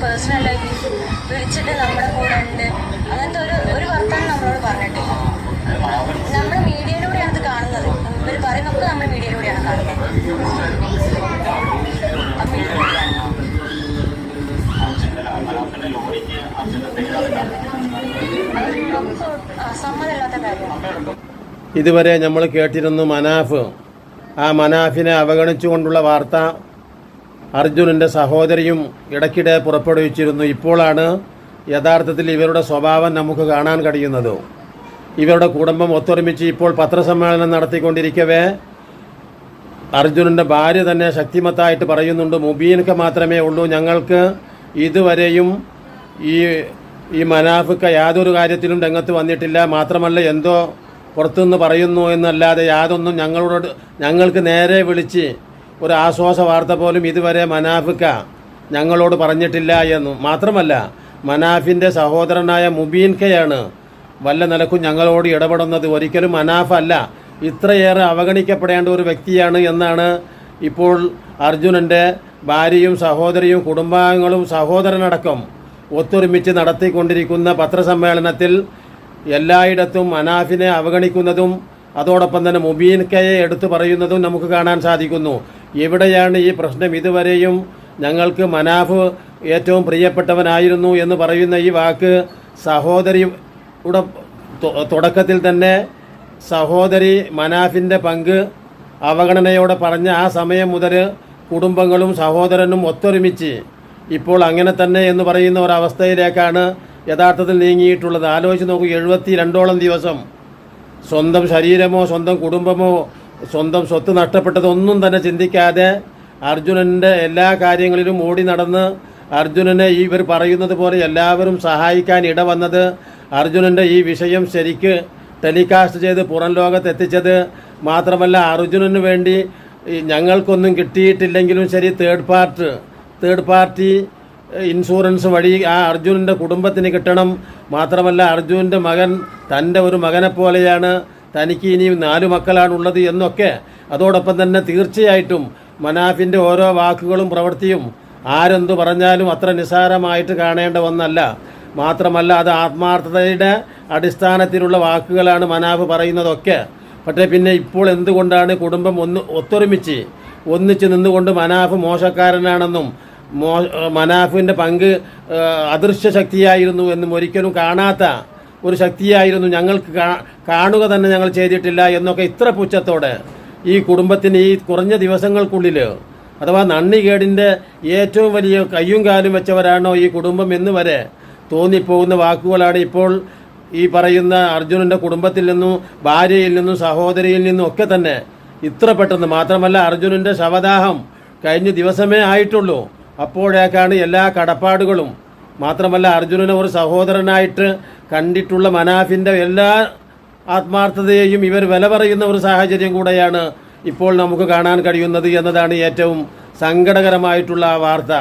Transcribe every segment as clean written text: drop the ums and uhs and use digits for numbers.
പേഴ്സണലായിട്ട് വിളിച്ചിട്ട് നമ്മുടെ കൂടെ ഉണ്ട് അങ്ങനത്തെ ഒരു വർത്തമാനം നമ്മളോട് പറഞ്ഞിട്ടില്ല. നമ്മൾ മീഡിയയിലൂടെയാണ് ഇത് കാണുന്നത്. ഇവർ പറയുന്നൊക്കെ നമ്മൾ മീഡിയയിലൂടെയാണ് കാണുന്നത്. സമ്മതമില്ലാത്ത കാര്യമാണ്. ഇതുവരെ നമ്മൾ കേട്ടിരുന്നു മനാഫ്. ആ മനാഫിനെ അവഗണിച്ചുകൊണ്ടുള്ള വാർത്ത അർജുനൻ്റെ സഹോദരിയും ഇടയ്ക്കിടെ പുറപ്പെടുവിച്ചിരുന്നു. ഇപ്പോഴാണ് യഥാർത്ഥത്തിൽ ഇവരുടെ സ്വഭാവം നമുക്ക് കാണാൻ കഴിയുന്നത്. ഇവരുടെ കുടുംബം ഒത്തൊരുമിച്ച് ഇപ്പോൾ പത്രസമ്മേളനം നടത്തിക്കൊണ്ടിരിക്കവേ അർജുനൻ്റെ ഭാര്യ തന്നെ ശക്തിമത്തായിട്ട് പറയുന്നുണ്ട്, മുബീനക്ക് മാത്രമേ ഉള്ളൂ, ഞങ്ങൾക്ക് ഇതുവരെയും ഈ മനാഫിക്ക യാതൊരു കാര്യത്തിലും രംഗത്ത് വന്നിട്ടില്ല. മാത്രമല്ല എന്തോ പുറത്തുനിന്ന് പറയുന്നു എന്നല്ലാതെ യാതൊന്നും ഞങ്ങൾക്ക് നേരെ വിളിച്ച് ഒരു ആശ്വാസ വാർത്ത പോലും ഇതുവരെ മനാഫിക്ക ഞങ്ങളോട് പറഞ്ഞിട്ടില്ല എന്നും. മാത്രമല്ല മനാഫിൻ്റെ സഹോദരനായ മുബീൻകയാണ് വല്ല നിലക്കും ഞങ്ങളോട് ഇടപെടുന്നത്. ഒരിക്കലും മനാഫല്ല, ഇത്രയേറെ അവഗണിക്കപ്പെടേണ്ട ഒരു വ്യക്തിയാണ് എന്നാണ് ഇപ്പോൾ അർജുനൻ്റെ ഭാര്യയും സഹോദരിയും കുടുംബാംഗങ്ങളും സഹോദരനടക്കം ഒത്തൊരുമിച്ച് നടത്തിക്കൊണ്ടിരിക്കുന്ന പത്രസമ്മേളനത്തിൽ എല്ലായിടത്തും മനാഫിനെ അവഗണിക്കുന്നതും അതോടൊപ്പം തന്നെ മുബീൻകയെ എടുത്തു പറയുന്നതും നമുക്ക് കാണാൻ സാധിക്കുന്നു. എവിടെയാണ് ഈ പ്രശ്നം? ഇതുവരെയും ഞങ്ങൾക്ക് മനാഫ് ഏറ്റവും പ്രിയപ്പെട്ടവനായിരുന്നു എന്ന് പറയുന്ന ഈ വാക്ക് സഹോദരിയുടെ തുടക്കത്തിൽ തന്നെ സഹോദരി മനാഫിൻ്റെ പങ്ക് അവഗണനയോടെ പറഞ്ഞ ആ സമയം മുതൽ കുടുംബങ്ങളും സഹോദരനും ഒത്തൊരുമിച്ച് ഇപ്പോൾ അങ്ങനെ തന്നെ എന്ന് പറയുന്ന ഒരവസ്ഥയിലേക്കാണ് യഥാർത്ഥത്തിൽ നീങ്ങിയിട്ടുള്ളത്. ആലോചിച്ച് നോക്കൂ, 72ഓളം ദിവസം സ്വന്തം ശരീരമോ സ്വന്തം കുടുംബമോ സ്വന്തം സ്വത്ത് നഷ്ടപ്പെട്ടതൊന്നും തന്നെ ചിന്തിക്കാതെ അർജുനൻ്റെ എല്ലാ കാര്യങ്ങളിലും ഓടി നടന്ന് അർജുനനെ ഇവർ പറയുന്നത് പോലെ എല്ലാവരും സഹായിക്കാൻ ഇടവന്നത്, അർജുനൻ്റെ ഈ വിഷയം ശരിക്ക് ടെലികാസ്റ്റ് ചെയ്ത് പുറം ലോകത്തെത്തിച്ചത്, മാത്രമല്ല അർജുനന് വേണ്ടി ഞങ്ങൾക്കൊന്നും കിട്ടിയിട്ടില്ലെങ്കിലും ശരി തേർഡ് പാർട്ടി ഇൻഷുറൻസ് വഴി ആ അർജുനൻ്റെ കുടുംബത്തിന് കിട്ടണം. മാത്രമല്ല അർജുനൻ്റെ മകൻ തൻ്റെ ഒരു മകനെ പോലെയാണ്, തനിക്ക് ഇനി 4 മക്കളാണുള്ളത് എന്നൊക്കെ. അതോടൊപ്പം തന്നെ തീർച്ചയായിട്ടും മനാഫിൻ്റെ ഓരോ വാക്കുകളും പ്രവൃത്തിയും ആരെന്തു പറഞ്ഞാലും അത്ര നിസ്സാരമായിട്ട് കാണേണ്ട ഒന്നല്ല. മാത്രമല്ല അത് ആത്മാർത്ഥതയുടെ അടിസ്ഥാനത്തിലുള്ള വാക്കുകളാണ് മനാഫ് പറയുന്നതൊക്കെ. പക്ഷേ പിന്നെ ഇപ്പോൾ എന്തുകൊണ്ടാണ് കുടുംബം ഒന്നിച്ച് നിന്നുകൊണ്ട് മനാഫ് മോശക്കാരനാണെന്നും മനാഫിൻ്റെ പങ്ക് അദൃശ്യ ശക്തിയായിരുന്നു എന്നും ഒരിക്കലും കാണാത്ത ഒരു ശക്തിയായിരുന്നു, ഞങ്ങൾക്ക് കാണുക തന്നെ ഞങ്ങൾ ചെയ്തിട്ടില്ല എന്നൊക്കെ ഇത്ര പുച്ഛത്തോടെ ഈ കുടുംബത്തിന് ഈ കുറഞ്ഞ ദിവസങ്ങൾക്കുള്ളിൽ, അഥവാ നന്ദികേടിൻ്റെ ഏറ്റവും വലിയ കയ്യും കാലും വെച്ചവരാണോ ഈ കുടുംബം എന്ന് വരെ തോന്നിപ്പോകുന്ന വാക്കുകളാണ് ഇപ്പോൾ ഈ പറയുന്ന അർജുനൻ്റെ കുടുംബത്തിൽ നിന്നും ഭാര്യയിൽ നിന്നും സഹോദരിയിൽ നിന്നും ഒക്കെ തന്നെ ഇത്ര പെട്ടെന്ന്. മാത്രമല്ല അർജുനൻ്റെ ശവദാഹം കഴിഞ്ഞ ദിവസമേ ആയിട്ടുള്ളൂ. അപ്പോഴേക്കാണ് എല്ലാ കടപ്പാടുകളും, മാത്രമല്ല അർജുനനെ ഒരു സഹോദരനായിട്ട് കണ്ടിട്ടുള്ള മനാഫിൻ്റെ എല്ലാ ആത്മാർത്ഥതയെയും ഇവർ വില പറയുന്ന ഒരു സാഹചര്യം കൂടെയാണ് ഇപ്പോൾ നമുക്ക് കാണാൻ കഴിയുന്നത് എന്നതാണ് ഏറ്റവും സങ്കടകരമായിട്ടുള്ള ആ വാർത്ത.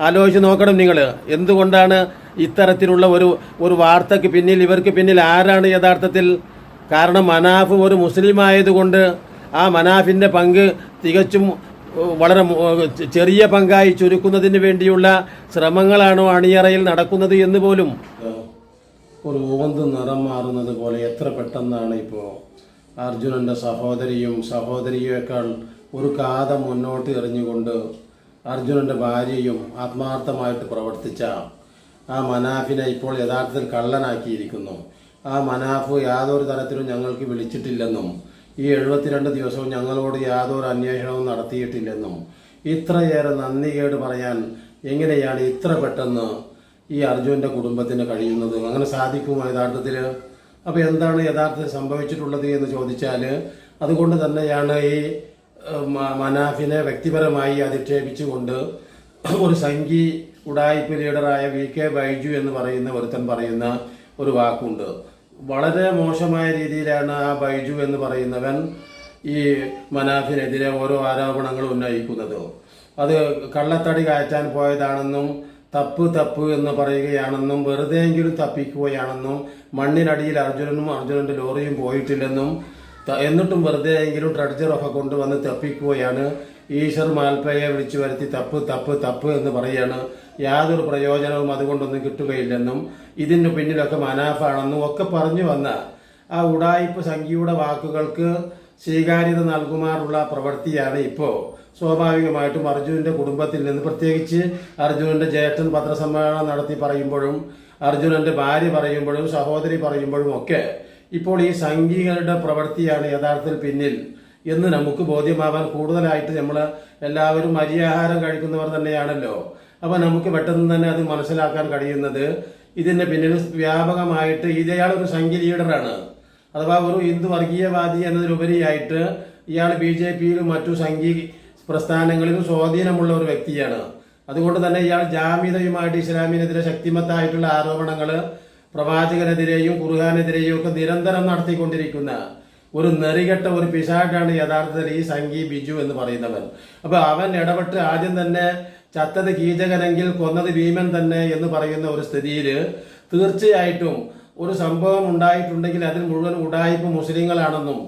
ആലോചിച്ച് നോക്കണം നിങ്ങൾ, എന്തുകൊണ്ടാണ് ഇത്തരത്തിലുള്ള ഒരു വാർത്തയ്ക്ക് പിന്നിൽ, ഇവർക്ക് പിന്നിൽ ആരാണ് യഥാർത്ഥത്തിൽ? കാരണം മനാഫ് ഒരു മുസ്ലിം ആയതുകൊണ്ട് ആ മനാഫിൻ്റെ പങ്ക് തികച്ചും വളരെ ചെറിയ പങ്കായി ചുരുക്കുന്നതിന് വേണ്ടിയുള്ള ശ്രമങ്ങളാണോ അണിയറയിൽ നടക്കുന്നത് എന്ന് പോലും. ഒരു ഓന്ത് നിറം മാറുന്നത് പോലെ എത്ര പെട്ടെന്നാണ് ഇപ്പോൾ അർജുനൻ്റെ സഹോദരിയേക്കാൾ ഒരു കാത മുന്നോട്ട് എറിഞ്ഞുകൊണ്ട് അർജുനൻ്റെ ഭാര്യയും ആത്മാർത്ഥമായിട്ട് പ്രവർത്തിച്ച ആ മനാഫിനെ ഇപ്പോൾ യഥാർത്ഥത്തിൽ കള്ളനാക്കിയിരിക്കുന്നു. ആ മനാഫ് യാതൊരു തരത്തിലും ഞങ്ങൾക്ക് വിളിച്ചിട്ടില്ലെന്നും ഈ 72 ദിവസവും ഞങ്ങളോട് യാതൊരു അന്വേഷണവും നടത്തിയിട്ടില്ലെന്നും ഇത്രയേറെ നന്ദികേട് പറയാൻ എങ്ങനെയാണ് ഇത്ര പെട്ടെന്ന് ഈ അർജുനൻ്റെ കുടുംബത്തിന് കഴിയുന്നത്? അങ്ങനെ സാധിക്കുമോ യഥാർത്ഥത്തിൽ? അപ്പോൾ എന്താണ് യഥാർത്ഥത്തിൽ സംഭവിച്ചിട്ടുള്ളത് എന്ന് ചോദിച്ചാൽ, അതുകൊണ്ട് തന്നെയാണ് ഈ മനാഫിനെ വ്യക്തിപരമായി അധിക്ഷേപിച്ചുകൊണ്ട് ഒരു സംഘി ഉഡായിപ്പ് ലീഡറായ VK ബൈജു എന്ന് പറയുന്ന ഒരുത്തൻ പറയുന്ന ഒരു വാക്കുണ്ട്. വളരെ മോശമായ രീതിയിലാണ് ആ ബൈജു എന്ന് പറയുന്നവൻ ഈ മനാഫിനെതിരെ ഓരോ ആരോപണങ്ങൾ ഉന്നയിക്കുന്നത്. അത് കള്ളത്തടി കയറ്റാൻ പോയതാണെന്നും തപ്പ് എന്ന് പറയുകയാണെന്നും വെറുതെയെങ്കിലും തപ്പിക്കുകയാണെന്നും മണ്ണിനടിയിൽ അർജുനൻ്റെ ലോറിയും പോയിട്ടില്ലെന്നും എന്നിട്ടും വെറുതെയെങ്കിലും ട്രഡ്ജറൊക്കെ കൊണ്ടുവന്ന് തപ്പിക്കുകയാണ് ഈശ്വർ മാൽപ്പയെ വിളിച്ചു വരുത്തി തപ്പ് തപ്പ് തപ്പ് എന്ന് പറയാണ്. യാതൊരു പ്രയോജനവും അതുകൊണ്ടൊന്നും കിട്ടുകയില്ലെന്നും ഇതിന് പിന്നിലൊക്കെ മനാഫാണെന്നും ഒക്കെ പറഞ്ഞു വന്ന ആ ഉഡായിപ്പ് സംഖ്യയുടെ വാക്കുകൾക്ക് സ്വീകാര്യത നൽകുമാറുള്ള പ്രവൃത്തിയാണ് ഇപ്പോൾ സ്വാഭാവികമായിട്ടും അർജുനന്റെ കുടുംബത്തിൽ നിന്ന്, പ്രത്യേകിച്ച് അർജുനന്റെ ജ്യേഷ്ഠൻ പത്രസമ്മേളനം നടത്തി പറയുമ്പോഴും അർജുനന്റെ ഭാര്യ പറയുമ്പോഴും സഹോദരി പറയുമ്പോഴും ഒക്കെ ഇപ്പോൾ ഈ സംഘികളുടെ പ്രവൃത്തിയാണ് യഥാർത്ഥത്തിൽ പിന്നിൽ എന്ന് നമുക്ക് ബോധ്യമാവാൻ കൂടുതലായിട്ട് നമ്മൾ എല്ലാവരും അരിയാഹാരം കഴിക്കുന്നവർ തന്നെയാണല്ലോ. അപ്പൊ നമുക്ക് പെട്ടെന്ന് തന്നെ അത് മനസ്സിലാക്കാൻ കഴിയുന്നത് ഇതിന്റെ പിന്നിൽ വ്യാപകമായിട്ട് ഇയാളൊരു സംഘി ലീഡറാണ്, അഥവാ ഒരു ഹിന്ദു വർഗീയവാദി എന്നതിലുപരിയായിട്ട് ഇയാൾ BJPയിലും മറ്റു സംഘി പ്രസ്ഥാനങ്ങളിലും സ്വാധീനമുള്ള ഒരു വ്യക്തിയാണ്. അതുകൊണ്ട് തന്നെ ഇയാൾ ജാമ്യതയുമായിട്ട് ഇസ്ലാമിനെതിരെ ശക്തിമത്തായിട്ടുള്ള ആരോപണങ്ങൾ പ്രവാചകനെതിരെയും ഖുർആനെതിരെയും ഒക്കെ നിരന്തരം നടത്തിക്കൊണ്ടിരിക്കുന്ന ഒരു നെറികെട്ട ഒരു പിശാചാണ് യഥാർത്ഥത്തിൽ ഈ സംഘി ബിജു എന്ന് പറയുന്നവൻ. അപ്പൊ അവൻ ഇടപെട്ട് ആദ്യം തന്നെ ചത്തത് കീചകനെങ്കിൽ കൊന്നത് ഭീമൻ തന്നെ എന്ന് പറയുന്ന ഒരു സ്ഥിതിയിൽ തീർച്ചയായിട്ടും ഒരു സംഭവം ഉണ്ടായിട്ടുണ്ടെങ്കിൽ അതിൽ മുഴുവൻ ഉഡായിപ്പ് മുസ്ലിങ്ങളാണെന്നും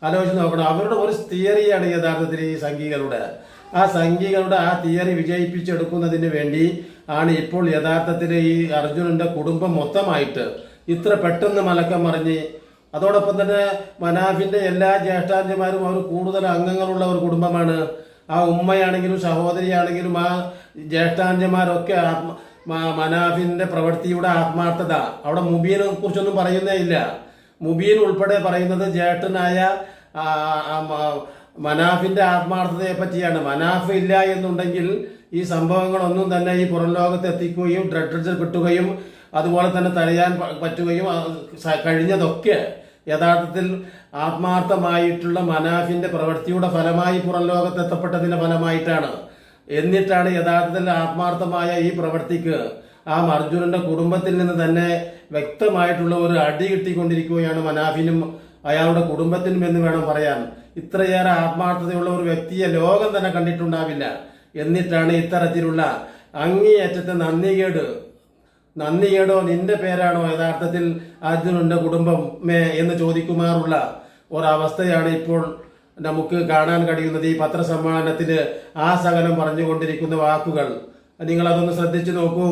ആലോചിച്ച് നോക്കണം. അവരുടെ ഒരു തിയറിയാണ് യഥാർത്ഥത്തിൽ ഈ സംഘികളുടെ. ആ സംഘികളുടെ ആ തിയറി വിജയിപ്പിച്ചെടുക്കുന്നതിന് വേണ്ടി ആണ് ഇപ്പോൾ യഥാർത്ഥത്തിൽ ഈ അർജുനന്റെ കുടുംബം മൊത്തമായിട്ട് ഇത്ര പെട്ടെന്ന് മലക്കം മറിഞ്ഞ്, അതോടൊപ്പം തന്നെ മനാഫിന്റെ എല്ലാ ജ്യേഷ്ഠാന്യന്മാരും അവർ കൂടുതൽ അംഗങ്ങളുള്ള ഒരു കുടുംബമാണ്. ആ ഉമ്മയാണെങ്കിലും സഹോദരിയാണെങ്കിലും ആ ജ്യേഷ്ഠാന്യന്മാരൊക്കെ മനാഫിന്റെ പ്രവൃത്തിയുടെ ആത്മാർത്ഥത, അവിടെ മുബീനെ കുറിച്ചൊന്നും പറയുന്നേ ഇല്ല. മുബീൻ ഉൾപ്പെടെ പറയുന്നത് ജ്യേഷ്ഠനായ മനാഫിന്റെ ആത്മാർത്ഥതയെ പറ്റിയാണ്. മനാഫ് ഇല്ല എന്നുണ്ടെങ്കിൽ ഈ സംഭവങ്ങളൊന്നും തന്നെ ഈ പുറം ലോകത്ത് എത്തിക്കുകയും ഡ്രഡ്ജ് കിട്ടുകയും അതുപോലെ തന്നെ തടയാൻ പറ്റുകയും കഴിഞ്ഞതൊക്കെ യഥാർത്ഥത്തിൽ ആത്മാർത്ഥമായിട്ടുള്ള മനാഫിന്റെ പ്രവൃത്തിയുടെ ഫലമായി പുറം ലോകത്ത് എത്തപ്പെട്ടതിന്റെ ഫലമായിട്ടാണ്. എന്നിട്ടാണ് യഥാർത്ഥത്തിൽ ആത്മാർത്ഥമായ ഈ പ്രവൃത്തിക്ക് ആ അർജുനന്റെ കുടുംബത്തിൽ നിന്ന് തന്നെ വ്യക്തമായിട്ടുള്ള ഒരു അടി കിട്ടിക്കൊണ്ടിരിക്കുകയാണ് മനാഫിനും അയാളുടെ കുടുംബത്തിനും എന്ന് വേണം പറയാൻ. ഇത്രയേറെ ആത്മാർത്ഥതയുള്ള ഒരു വ്യക്തിയെ ലോകം തന്നെ കണ്ടിട്ടുണ്ടാവില്ല. എന്നിട്ടാണ് ഇത്തരത്തിലുള്ള അങ്ങേയറ്റത്തെ നന്ദികേടോ നിന്റെ പേരാണോ യഥാർത്ഥത്തിൽ അർജുനന്റെ കുടുംബമേ എന്ന് ചോദിക്കുമാറുള്ള ഒരവസ്ഥയാണ് ഇപ്പോൾ നമുക്ക് കാണാൻ കഴിയുന്നത്. ഈ പത്രസമ്മേളനത്തിൽ ആ സകലം പറഞ്ഞുകൊണ്ടിരിക്കുന്ന വാക്കുകൾ നിങ്ങളതൊന്ന് ശ്രദ്ധിച്ചു നോക്കൂ.